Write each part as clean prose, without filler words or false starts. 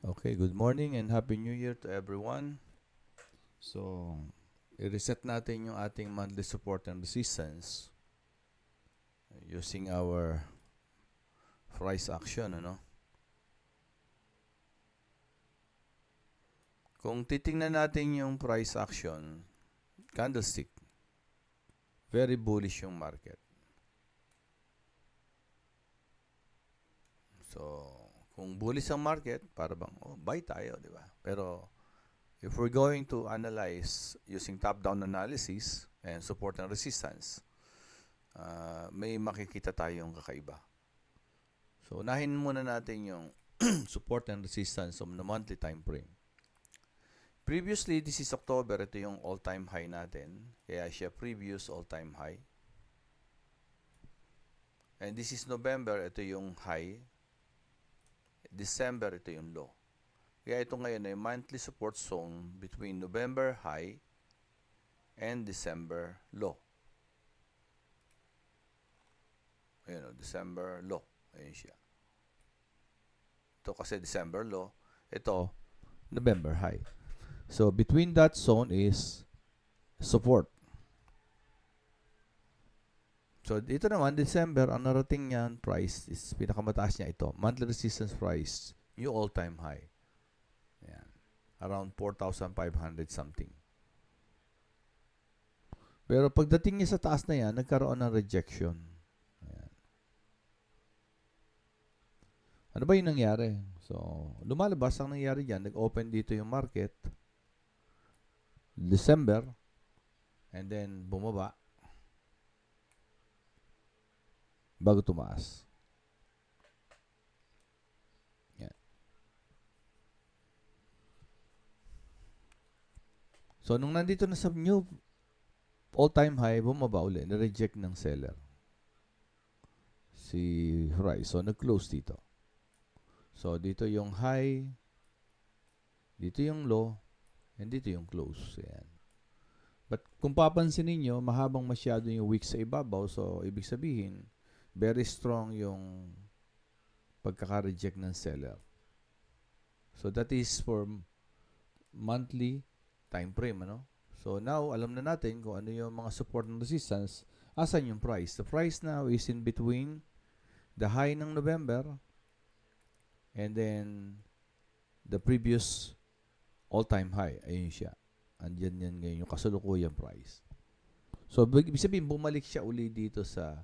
Okay, good morning and Happy New Year to everyone. So, i-reset natin yung ating monthly support and resistance using our price action, ano? Kung titingnan natin yung price action, candlestick, very bullish yung market. So, kung bullish ang market, para bang, buy tayo, di ba? Pero, if we're going to analyze using top-down analysis and support and resistance, may makikita tayong kakaiba. So, unahin muna natin yung support and resistance on the monthly time frame. Previously, this is October, ito yung all-time high natin. Kaya siya previous all-time high. And this is November, ito yung high. December, ito yung low. Kaya ito ngayon ay monthly support zone between November high and December low. Ayun o, December low. Ayun siya. Ito kasi December low. Ito, November high. So, between that zone is support. So, dito naman, December, ang narating niyan, price is pinakamataas niya ito. Monthly resistance price, new all-time high. Ayan. Around 4,500 something. Pero pagdating niya sa taas na yan, nagkaroon ng rejection. Ayan. Ano ba yung nangyari? So, lumalabas ang nangyari dyan. Nag-open dito yung market. December. And then, bumaba. Bago tumaas. Yan. So, nung nandito na sa new all-time high, bumaba uli. Na-reject ng seller. Si Horizon. Nag-close dito. So, dito yung high. Dito yung low. And dito yung close. Yan. But kung papansin niyo, mahabang masyado yung wick sa ibabaw. So, ibig sabihin, very strong yung pagkaka-reject ng seller. So, that is for monthly time frame, ano? So, now, alam na natin kung ano yung mga support and resistance. Asan yung price? The price now is in between the high ng November and then the previous all-time high. Ayun siya. Andyan yan ngayon yung kasalukuyang price. So, ibig sabihin, bumalik siya uli dito sa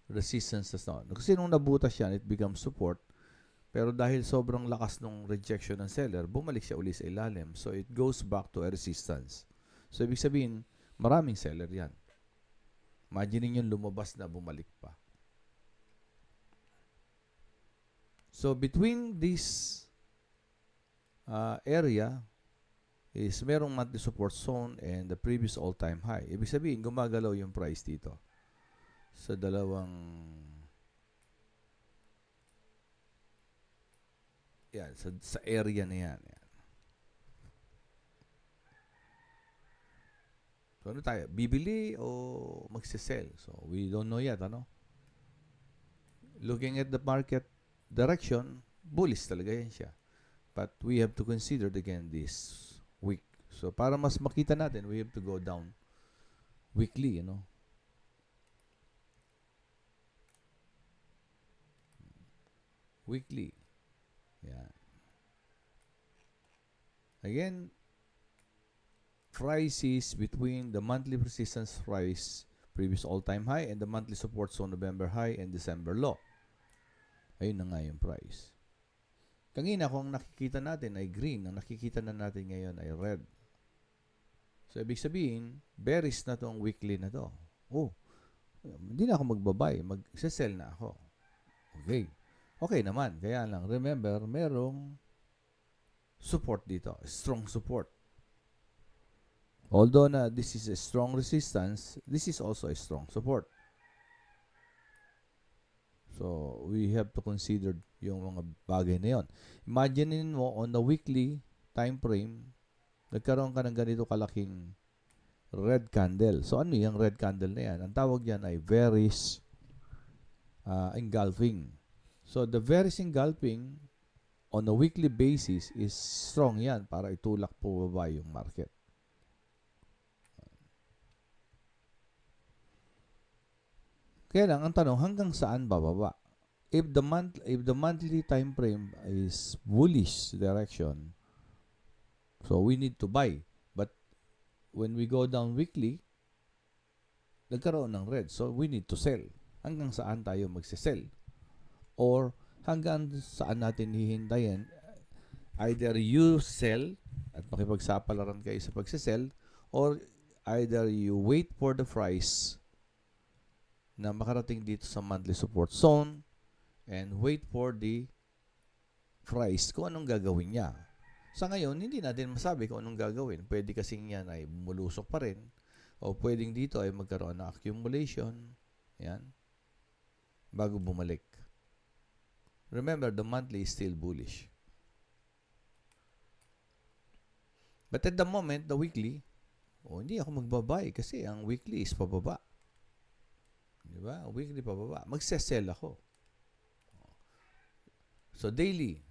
resistance na kasi nung nabutas siya, it becomes support. Pero dahil sobrang lakas ng rejection ng seller, bumalik siya uli sa ilalim. So, it goes back to a resistance. So, ibig sabihin, maraming seller yan. Imagine yung lumabas na bumalik pa. So, between this area is merong monthly support zone and the previous all-time high. Ibig sabihin, gumagalaw yung price dito sa dalawang yan, sa area na yan. So, ano tayo? Bibili o magsisell? So, we don't know yet, ano? Looking at the market direction, bullish talaga yan siya. But we have to consider again this week. So, para mas makita natin, we have to go down weekly, you know? Weekly. Yan. Again, price is between the monthly resistance price, previous all-time high, and the monthly support zone, November high and December low. Ayun na nga yung price. Kanina, kung nakikita natin ay green, ang nakikita na natin ngayon ay red. So, ibig sabihin, bearish na tong weekly na to. Oh, hindi na ako magbabay, mag-sell na ako. Okay. Okay naman. Kaya lang, remember, merong support dito. Strong support. Although na this is a strong resistance, this is also a strong support. So, we have to consider yung mga bagay na yun. Imagine mo, on the weekly time frame, nagkaroon ka ng ganito kalaking red candle. So, ano yung red candle na yan? Ang tawag yan ay bearish engulfing. So, the bearish engulfing on a weekly basis is strong yan para itulak po baba yung market. Kaya lang, ang tanong, hanggang saan bababa? If the monthly time frame is bullish direction, so we need to buy. But when we go down weekly, nagkaroon ng red. So we need to sell. Hanggang saan tayo magsisell? Or hanggang saan natin hihintayin? Either you sell at makipagsapalaran kayo sa pagsisell, or either you wait for the price na makarating dito sa monthly support zone and wait for the price kung anong gagawin niya. Sa ngayon, hindi natin masabi kung anong gagawin. Pwede kasing yan ay mulusok pa rin, o pwedeng dito ay magkaroon ng accumulation, yan, bago bumalik. Remember, the monthly is still bullish. But at the moment, the weekly, hindi ako magbabay kasi ang weekly is pababa. Diba? Weekly pababa. Magsesell ako. So, daily.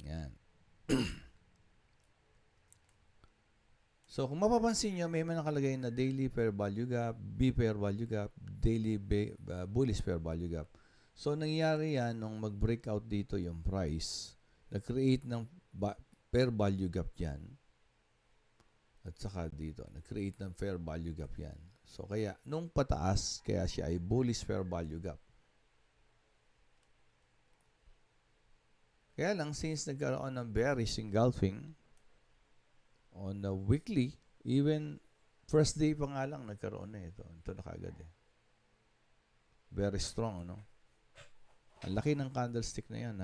Yan. So, kung mapapansin nyo, may mga nakalagay na daily fair value gap, B fair value gap, daily bullish fair value gap. So, nangyari yan nung mag-breakout dito yung price. Nag-create ng fair value gap yan. At saka dito, nag-create ng fair value gap yan. So, kaya, nung pataas, kaya siya ay bullish fair value gap. Kaya lang, since nagkaroon ng bearish engulfing, on the weekly, even first day pa nga lang nagkaroon na ito. Ito na kagad eh. Very strong, no? Ang laki ng candlestick na yan,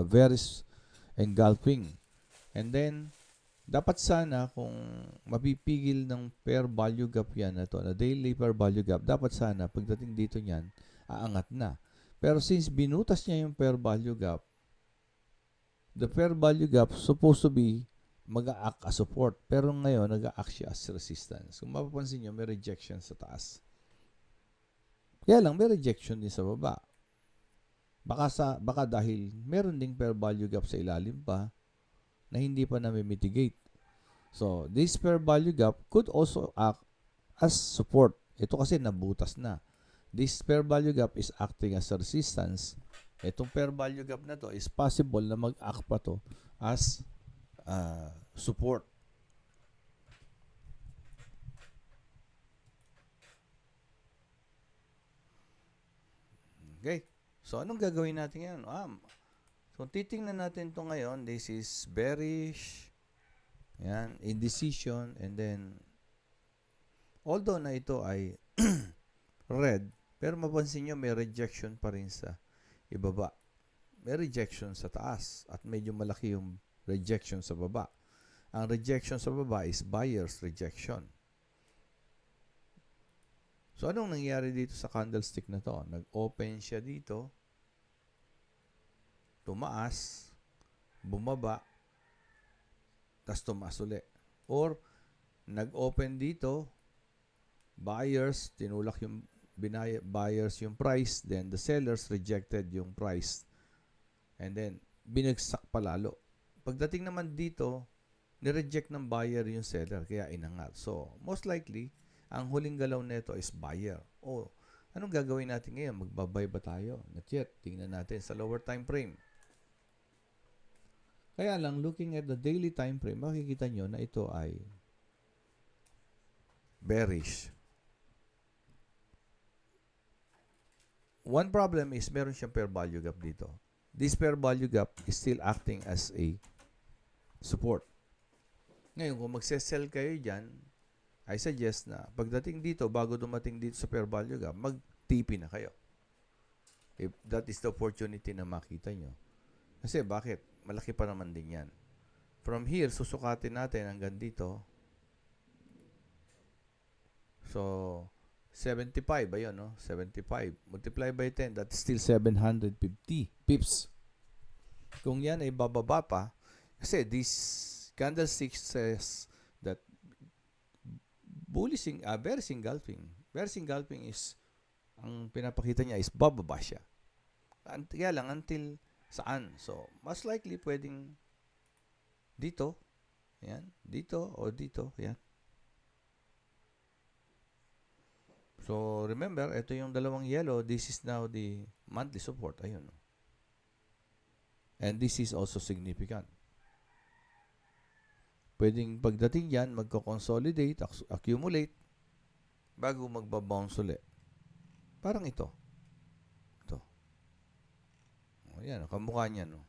very engulfing. And then, dapat sana kung mapipigil ng fair value gap yan na ito, na daily fair value gap, dapat sana pagdating dito niyan, aangat na. Pero since binutas niya yung fair value gap, the fair value gap supposed to be mag-a-act as support. Pero ngayon, nag-a-act siya as resistance. Kung mapapansin nyo, may rejection sa taas. Kaya lang, may rejection din sa baba. Baka dahil meron ding fair value gap sa ilalim pa na hindi pa na-mitigate. So, this fair value gap could also act as support. Ito kasi nabutas na. This fair value gap is acting as a resistance. Itong fair value gap na to is possible na mag-act pa to as support. Okay. So, anong gagawin natin ngayon? So, titingnan natin ito ngayon. This is bearish. Yan. Indecision. And then, although na ito ay red, pero mapansin nyo, may rejection pa rin sa ibaba. May rejection sa taas. At medyo malaki yung rejection sa baba. Ang rejection sa baba is buyer's rejection. So, anong nangyari dito sa candlestick na to? Nag-open siya dito, tumaas, bumaba, tas tumaas ulit. Or, nag-open dito, buyers, tinulak yung buyers yung price, then the sellers rejected yung price. And then, binagsak palalo. Pagdating naman dito, nireject ng buyer yung seller, kaya inangat. So, most likely, ang huling galaw nito is buyer. Anong gagawin natin ngayon? Magbabay ba tayo? Not yet. Tingnan natin sa lower time frame. Kaya lang, looking at the daily time frame, makikita nyo na ito ay bearish. One problem is meron siyang fair value gap dito. This fair value gap is still acting as a support. Ngayon, kung magsesell kayo dyan, I suggest na pagdating dito, bago dumating dito sa fair value gap, mag-TP na kayo. If that is the opportunity na makita nyo. Kasi bakit? Malaki pa naman din yan. From here, susukatin natin hanggang dito. So, 75, ayun, no? 75. Multiply by 10, that's still 750 pips. Kung yan ay bababa pa, kasi this candlestick says that bearish engulfing. Bearish engulfing is ang pinapakita niya is bababa siya. Kaya lang, until saan? So, most likely, pwedeng dito, yan, dito, o dito, yan. So, remember, ito yung dalawang yellow. This is now the monthly support. Ayun. And this is also significant. Pwedeng pagdating yan, magko-consolidate, accumulate, bago magbabounce ulit. Parang ito. Ito. O, yan, kamukha niya, no?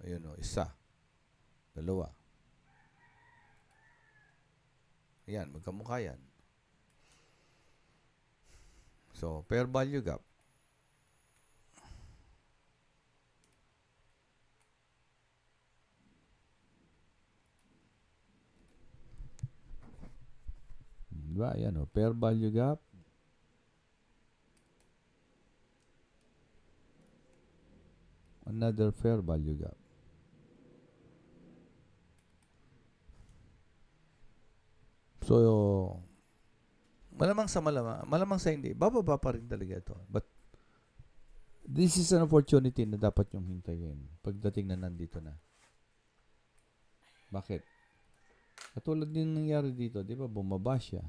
Ayun, no? Isa. Dalawa. Ayan, magkamukha yan. So, fair value gap. Diba? Ayan, o. Fair value gap. Another fair value gap. So, malamang sa hindi, bababa pa rin talaga ito. But, this is an opportunity na dapat yung hintayin pagdating na nandito na. Bakit? Katulad din nangyari dito, di ba? Bumaba siya.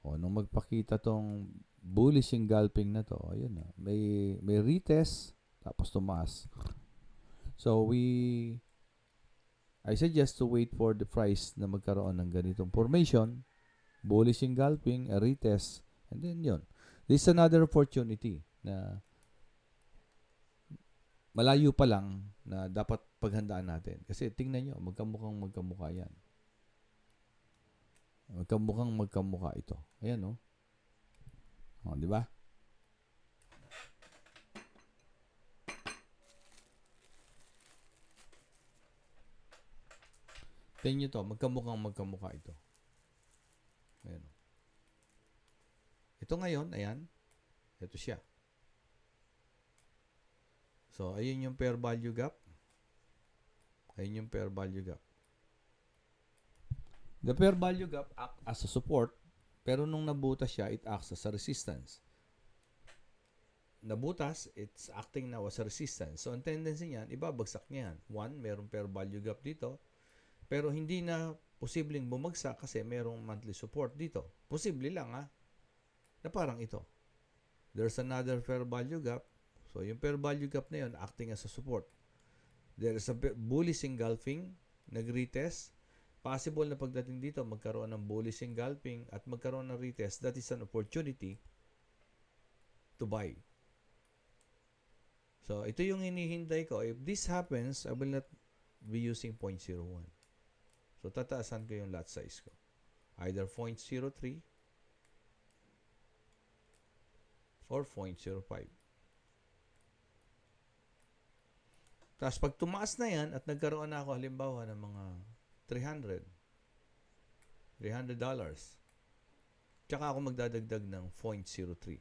Nung magpakita tong bullish engulfing na to, ayun na. May retest, tapos tumaas. So, I suggest to wait for the price na magkaroon ng ganitong formation, bullish engulfing, a retest, and then yun. This is another opportunity na malayo pa lang na dapat paghandaan natin. Kasi tingnan nyo, magkamukha yan. Magkamukha ito. Ayan, no? O, di ba? Tingnan nyo to, magkamukha ito. Ayan. Ito ngayon, ayan. Ito siya. So, ayun yung fair value gap. Ayun yung fair value gap. The fair value gap acts as a support, pero nung nabutas siya, it acts as a resistance. Nabutas, it's acting now as a resistance. So, ang tendency niyan, ibabagsak niyan. One, merong fair value gap dito, pero hindi na posibleng bumagsak kasi merong monthly support dito. Posible lang, ha? Na parang ito. There's another fair value gap. So, yung fair value gap na yun, acting as a support. There is a bullish engulfing, nag-retest. Possible na pagdating dito, magkaroon ng bullish engulfing at magkaroon ng retest. That is an opportunity to buy. So, ito yung hinihintay ko. If this happens, I will not be using 0.01. So, tataasan ko yung lot size ko. Either 0.03 or 0.05. Tapos, pag tumaas na yan at nagkaroon na ako halimbawa ng mga $300, tsaka ako magdadagdag ng 0.03.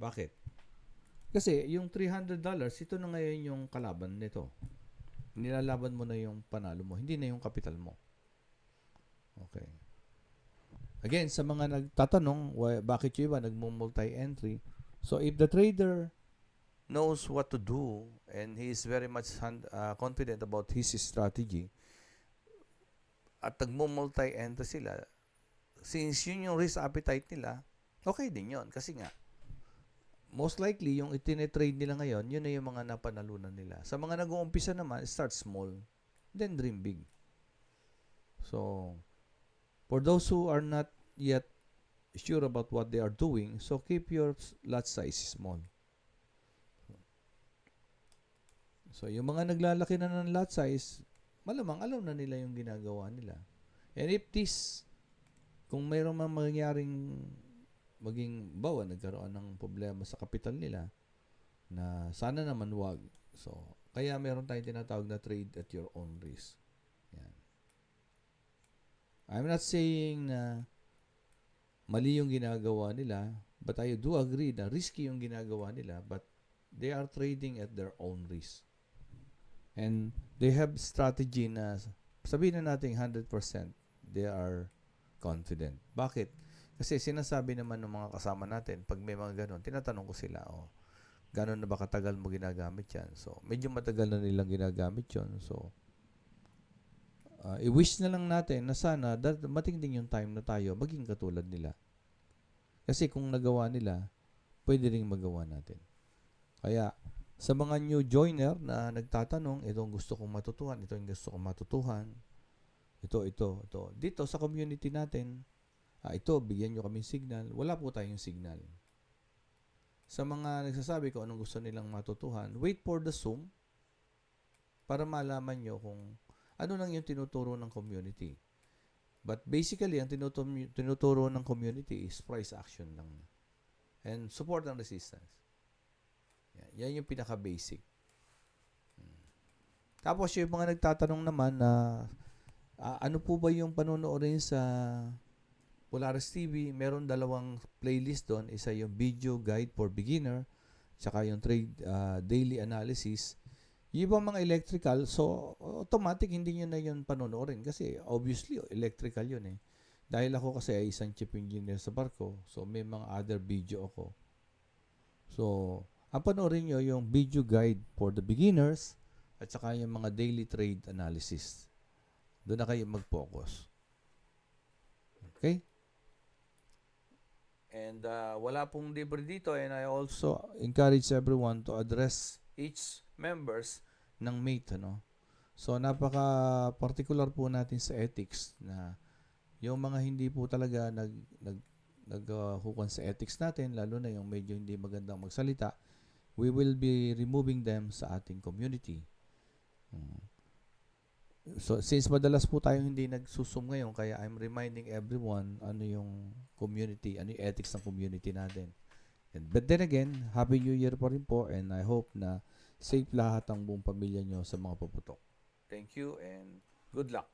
Bakit? Kasi yung $300, ito na ngayon yung kalaban nito. Nilalaban mo na yung panalo mo, hindi na yung kapital mo. Okay. Again, sa mga nagtatanong, bakit yung iba nagmo-multi-entry? So, if the trader knows what to do and he is very much confident about his strategy at nagmo-multi-entry sila, since yun yung risk appetite nila, okay din yun. Kasi nga, most likely, yung itine-trade nila ngayon, yun na yung mga napanalunan nila. Sa mga nag-uumpisa naman, start small, then dream big. So, for those who are not yet sure about what they are doing, so keep your lot size small. So, yung mga naglalaki na ng lot size, malamang alam na nila yung ginagawa nila. And if this, kung mayroong mangyaring bawa, nagkaroon ng problema sa kapital nila, na sana naman wag. So, kaya meron tayong tinatawag na trade at your own risk. Yan. I'm not saying na mali yung ginagawa nila, but I do agree na risky yung ginagawa nila, but they are trading at their own risk. And they have strategy na sabihin na natin 100% they are confident. Bakit? Kasi sinasabi naman ng mga kasama natin, pag may mga ganun, tinatanong ko sila, gano'n na ba katagal mo ginagamit yan? So, medyo matagal na nilang ginagamit yon. So, i-wish na lang natin na sana mating din yung time na tayo maging katulad nila. Kasi kung nagawa nila, pwede rin magawa natin. Kaya, sa mga new joiner na nagtatanong, itong gusto kong matutuhan, ito yung gusto kong matutuhan, ito. Dito sa community natin, ito, bigyan nyo kaming signal. Wala po tayong signal. Sa mga nagsasabi ko anong gusto nilang matutuhan, wait for the Zoom para malaman nyo kung ano lang yung tinuturo ng community. But basically, ang tinuturo ng community is price action lang. And support and resistance. Yan yung pinaka-basic. Tapos yung mga nagtatanong naman na ano po ba yung panonoorin sa Polaris TV, meron dalawang playlist doon. Isa yung video guide for beginner, tsaka yung trade daily analysis. Yung ibang mga electrical, so automatic hindi nyo na yun panonoorin kasi obviously electrical yun eh. Dahil ako kasi ay isang chief engineer sa barko, so may mga other video ako. So, ang panoorin nyo yung video guide for the beginners at saka yung mga daily trade analysis. Doon na kayo mag-focus. Okay? And wala pong libre dito, and I also encourage everyone to address each members ng mate, ano. So napaka-particular po natin sa ethics na yung mga hindi po talaga naghukuan sa ethics natin, lalo na yung medyo hindi magandang magsalita, we will be removing them sa ating community. So, since madalas po tayong hindi nagsusum ngayon, kaya I'm reminding everyone ano yung community, ano yung ethics ng community natin. But then again, Happy New Year pa rin po, and I hope na safe lahat ang buong pamilya nyo sa mga paputok. Thank you and good luck.